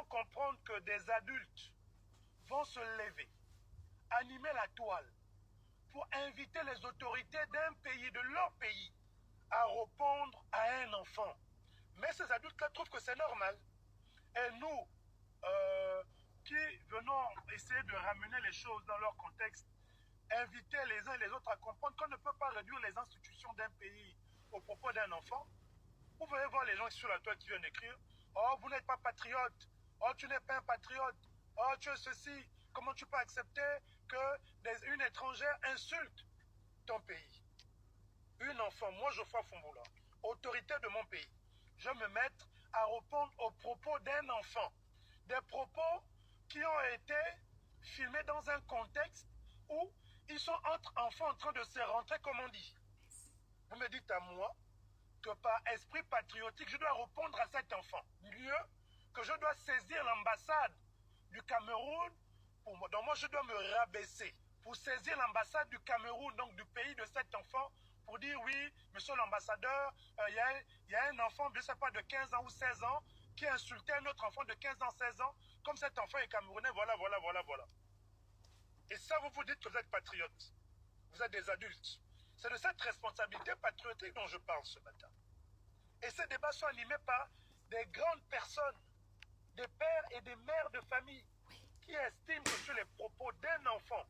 comprendre que des adultes vont se lever, animer la toile pour inviter les autorités d'un pays, de leur pays, à répondre à un enfant. Mais ces adultes-là trouvent que c'est normal. Et nous, qui venons essayer de ramener les choses dans leur contexte, inviter les uns et les autres à comprendre qu'on ne peut pas réduire les institutions d'un pays au propos d'un enfant. Vous pouvez voir les gens sur la toile qui viennent écrire « Oh, vous n'êtes pas patriote. Oh, tu n'es pas un patriote. Oh, tu es ceci. Comment tu peux accepter qu'une étrangère insulte ton pays ?» Une enfant, moi Geoffroy Fumbola, autorité de mon pays, je me mettre à répondre aux propos d'un enfant. Des propos qui ont été filmés dans un contexte où ils sont entre enfants en train de se rentrer, comme on dit. Vous me dites à moi que par esprit patriotique, je dois répondre à cet enfant. Mieux que je dois saisir l'ambassade du Cameroun, donc moi je dois me rabaisser pour saisir l'ambassade du Cameroun, donc du pays de cet enfant, pour dire oui, monsieur l'ambassadeur, il y a un enfant, je ne sais pas, de 15 ans ou 16 ans, qui a insulté un autre enfant de 15 ans, 16 ans, comme cet enfant est camerounais, voilà. Et ça, vous vous dites que vous êtes patriote. Vous êtes des adultes. C'est de cette responsabilité patriotique dont je parle ce matin. Et ces débats sont animés par des grandes personnes, des pères et des mères de famille, qui estiment que sur les propos d'un enfant,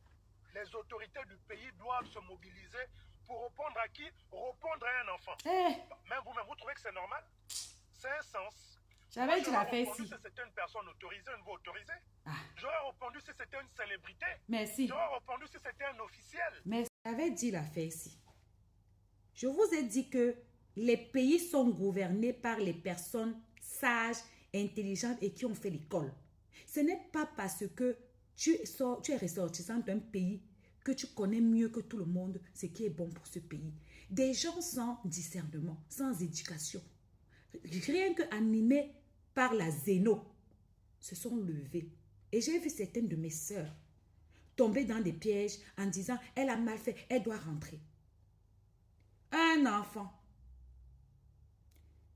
les autorités du pays doivent se mobiliser pour répondre à qui? Répondre à un enfant. Même vous-même, vous trouvez que c'est normal? C'est un sens. J'avais dit la fait ici. Si c'était une personne autorisée, une voix autorisée. J'aurais répondu si c'était une célébrité. Merci. J'aurais répondu si c'était un officiel. Mais j'avais dit la fait ici. Je vous ai dit que les pays sont gouvernés par les personnes sages, intelligentes et qui ont fait l'école. Ce n'est pas parce que tu es ressortissant d'un pays que tu connais mieux que tout le monde ce qui est bon pour ce pays. Des gens sans discernement, sans éducation, rien que animés par la zéno, se sont levés. Et j'ai vu certaines de mes sœurs tomber dans des pièges en disant « elle a mal fait, elle doit rentrer ». Un enfant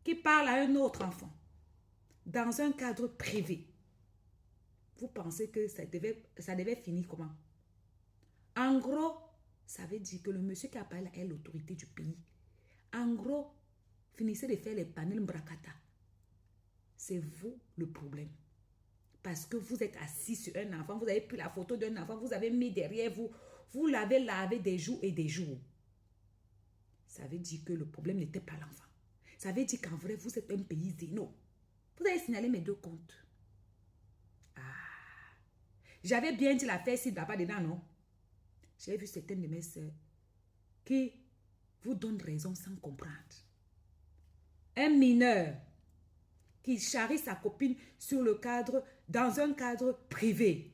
qui parle à un autre enfant dans un cadre privé. Vous pensez que ça devait finir comment? En gros, ça veut dire que le monsieur qui a parlé est l'autorité du pays. En gros, finissez de faire les panels bracata. C'est vous le problème. Parce que vous êtes assis sur un enfant, vous avez pris la photo d'un enfant, vous avez mis derrière vous, vous l'avez lavé des jours et des jours. Ça veut dire que le problème n'était pas l'enfant. Ça veut dire qu'en vrai, vous êtes un pays zéno. Vous avez signalé mes deux comptes. J'avais bien dit l'affaire ici là-bas dedans, non? J'ai vu certaines de mes soeurs qui vous donnent raison sans comprendre. Un mineur qui charrie sa copine dans un cadre privé.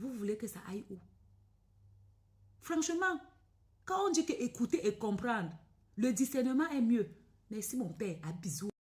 Vous voulez que ça aille où? Franchement, quand on dit que écouter et comprendre, le discernement est mieux. Merci mon père, à bisous.